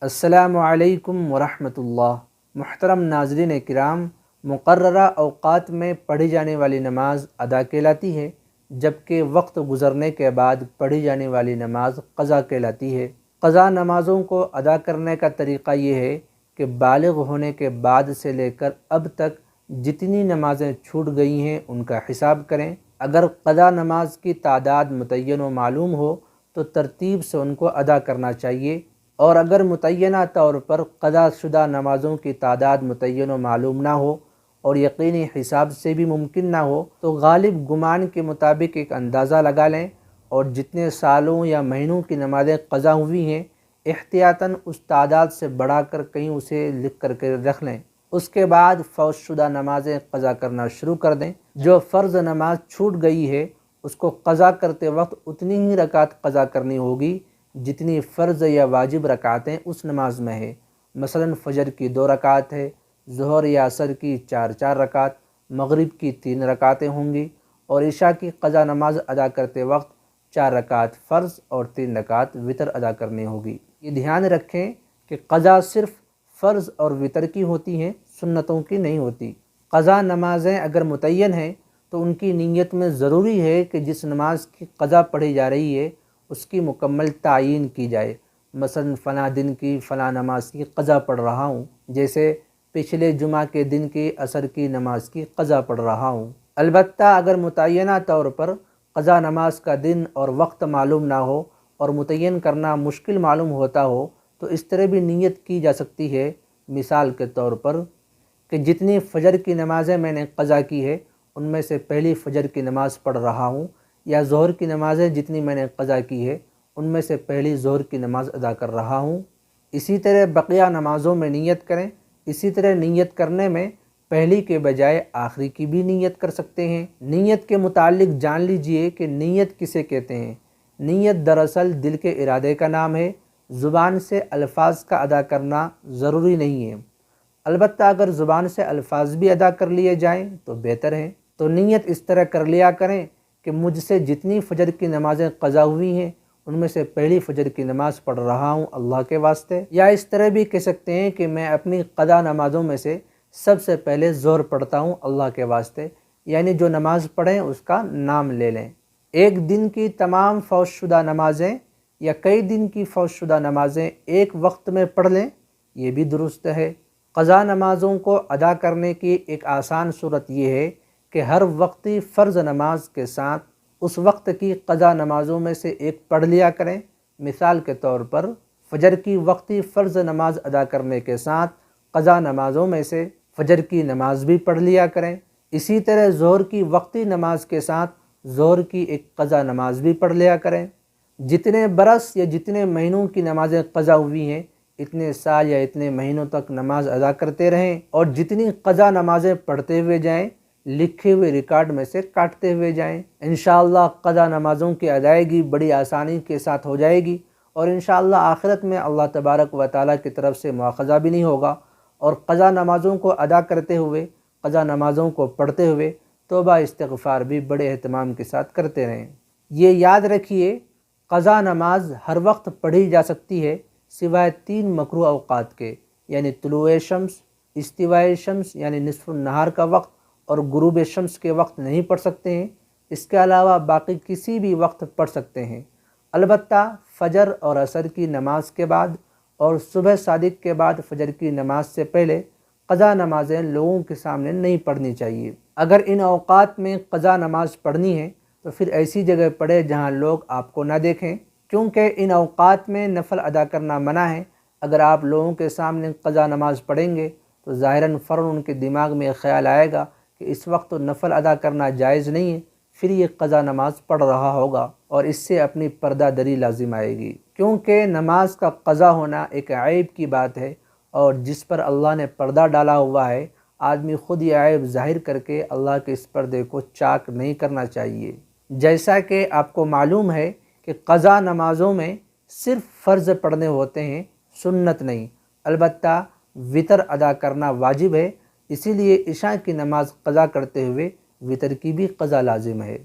السلام علیکم ورحمۃ اللہ۔ محترم ناظرین کرام، مقررہ اوقات میں پڑھی جانے والی نماز ادا کہلاتی ہے، جبکہ وقت گزرنے کے بعد پڑھی جانے والی نماز قضا کہلاتی ہے۔ قضا نمازوں کو ادا کرنے کا طریقہ یہ ہے کہ بالغ ہونے کے بعد سے لے کر اب تک جتنی نمازیں چھوٹ گئی ہیں ان کا حساب کریں۔ اگر قضا نماز کی تعداد متعین و معلوم ہو تو ترتیب سے ان کو ادا کرنا چاہیے، اور اگر متعینہ طور پر قضا شدہ نمازوں کی تعداد متعین و معلوم نہ ہو اور یقینی حساب سے بھی ممکن نہ ہو تو غالب گمان کے مطابق ایک اندازہ لگا لیں، اور جتنے سالوں یا مہینوں کی نمازیں قضا ہوئی ہیں احتیاطاً اس تعداد سے بڑھا کر کہیں اسے لکھ کر کے رکھ لیں۔ اس کے بعد فوت شدہ نمازیں قضا کرنا شروع کر دیں۔ جو فرض نماز چھوٹ گئی ہے اس کو قضا کرتے وقت اتنی ہی رکعت قضا کرنی ہوگی جتنی فرض یا واجب رکعتیں اس نماز میں ہے۔ مثلا فجر کی 2 رکعت ہے، ظہر یا عصر کی 4 رکعت، مغرب کی 3 رکعتیں ہوں گی، اور عشاء کی قضا نماز ادا کرتے وقت 4 رکعت فرض اور 3 رکعت وتر ادا کرنی ہوگی۔ یہ دھیان رکھیں کہ قضا صرف فرض اور وتر کی ہوتی ہیں، سنتوں کی نہیں ہوتی۔ قضا نمازیں اگر متعین ہیں تو ان کی نیت میں ضروری ہے کہ جس نماز کی قضا پڑھی جا رہی ہے اس کی مکمل تعیین کی جائے۔ مثلا فلاں دن کی فلاں نماز کی قضا پڑھ رہا ہوں، جیسے پچھلے جمعہ کے دن کی عصر کی نماز کی قضا پڑھ رہا ہوں۔ البتہ اگر متعینہ طور پر قضا نماز کا دن اور وقت معلوم نہ ہو اور متعین کرنا مشکل معلوم ہوتا ہو تو اس طرح بھی نیت کی جا سکتی ہے، مثال کے طور پر کہ جتنی فجر کی نمازیں میں نے قضا کی ہے ان میں سے پہلی فجر کی نماز پڑھ رہا ہوں، یا ظہر کی نمازیں جتنی میں نے قضا کی ہے ان میں سے پہلی ظہر کی نماز ادا کر رہا ہوں۔ اسی طرح بقیہ نمازوں میں نیت کریں۔ اسی طرح نیت کرنے میں پہلی کے بجائے آخری کی بھی نیت کر سکتے ہیں۔ نیت کے متعلق جان لیجئے کہ نیت کسے کہتے ہیں۔ نیت دراصل دل کے ارادے کا نام ہے، زبان سے الفاظ کا ادا کرنا ضروری نہیں ہے۔ البتہ اگر زبان سے الفاظ بھی ادا کر لیے جائیں تو بہتر ہے۔ تو نیت اس طرح کر لیا کریں کہ مجھ سے جتنی فجر کی نمازیں قضا ہوئی ہیں ان میں سے پہلی فجر کی نماز پڑھ رہا ہوں اللہ کے واسطے، یا اس طرح بھی کہہ سکتے ہیں کہ میں اپنی قضا نمازوں میں سے سب سے پہلے ظہر پڑھتا ہوں اللہ کے واسطے، یعنی جو نماز پڑھیں اس کا نام لے لیں۔ ایک دن کی تمام فوت شدہ نمازیں یا کئی دن کی فوت شدہ نمازیں ایک وقت میں پڑھ لیں، یہ بھی درست ہے۔ قضا نمازوں کو ادا کرنے کی ایک آسان صورت یہ ہے کہ ہر وقتی فرض نماز کے ساتھ اس وقت کی قضا نمازوں میں سے ایک پڑھ لیا کریں۔ مثال کے طور پر فجر کی وقتی فرض نماز ادا کرنے کے ساتھ قضا نمازوں میں سے فجر کی نماز بھی پڑھ لیا کریں۔ اسی طرح ظہر کی وقتی نماز کے ساتھ ظہر کی ایک قضا نماز بھی پڑھ لیا کریں۔ جتنے برس یا جتنے مہینوں کی نمازیں قضا ہوئی ہیں اتنے سال یا اتنے مہینوں تک نماز ادا کرتے رہیں، اور جتنی قضا نمازیں پڑھتے ہوئے جائیں لکھے ہوئے ریکارڈ میں سے کاٹتے ہوئے جائیں۔ انشاءاللہ قضا نمازوں کی ادائیگی بڑی آسانی کے ساتھ ہو جائے گی، اور انشاءاللہ آخرت میں اللہ تبارک و تعالیٰ کی طرف سے مواخذہ بھی نہیں ہوگا۔ اور قضا نمازوں کو ادا کرتے ہوئے، قضا نمازوں کو پڑھتے ہوئے توبہ استغفار بھی بڑے اہتمام کے ساتھ کرتے رہیں۔ یہ یاد رکھیے، قضا نماز ہر وقت پڑھی جا سکتی ہے سوائے 3 مکروہ اوقات کے، یعنی طلوع شمس، استواء شمس یعنی نصف النہار کا وقت، اور غروب شمس کے وقت نہیں پڑھ سکتے ہیں۔ اس کے علاوہ باقی کسی بھی وقت پڑھ سکتے ہیں، البتہ فجر اور عصر کی نماز کے بعد اور صبح صادق کے بعد فجر کی نماز سے پہلے قضا نمازیں لوگوں کے سامنے نہیں پڑھنی چاہیے۔ اگر ان اوقات میں قضا نماز پڑھنی ہے تو پھر ایسی جگہ پڑھے جہاں لوگ آپ کو نہ دیکھیں، کیونکہ ان اوقات میں نفل ادا کرنا منع ہے۔ اگر آپ لوگوں کے سامنے قضا نماز پڑھیں گے تو ظاہراً فوراً ان کے دماغ میں خیال آئے گا کہ اس وقت تو نفل ادا کرنا جائز نہیں ہے، پھر یہ قضا نماز پڑھ رہا ہوگا، اور اس سے اپنی پردہ دری لازم آئے گی، کیونکہ نماز کا قضا ہونا ایک عیب کی بات ہے، اور جس پر اللہ نے پردہ ڈالا ہوا ہے آدمی خود یہ عیب ظاہر کر کے اللہ کے اس پردے کو چاک نہیں کرنا چاہیے۔ جیسا کہ آپ کو معلوم ہے کہ قضا نمازوں میں صرف فرض پڑھنے ہوتے ہیں، سنت نہیں، البتہ وتر ادا کرنا واجب ہے، اسی لیے عشاء کی نماز قضا کرتے ہوئے وتر کی بھی قضا لازم ہے۔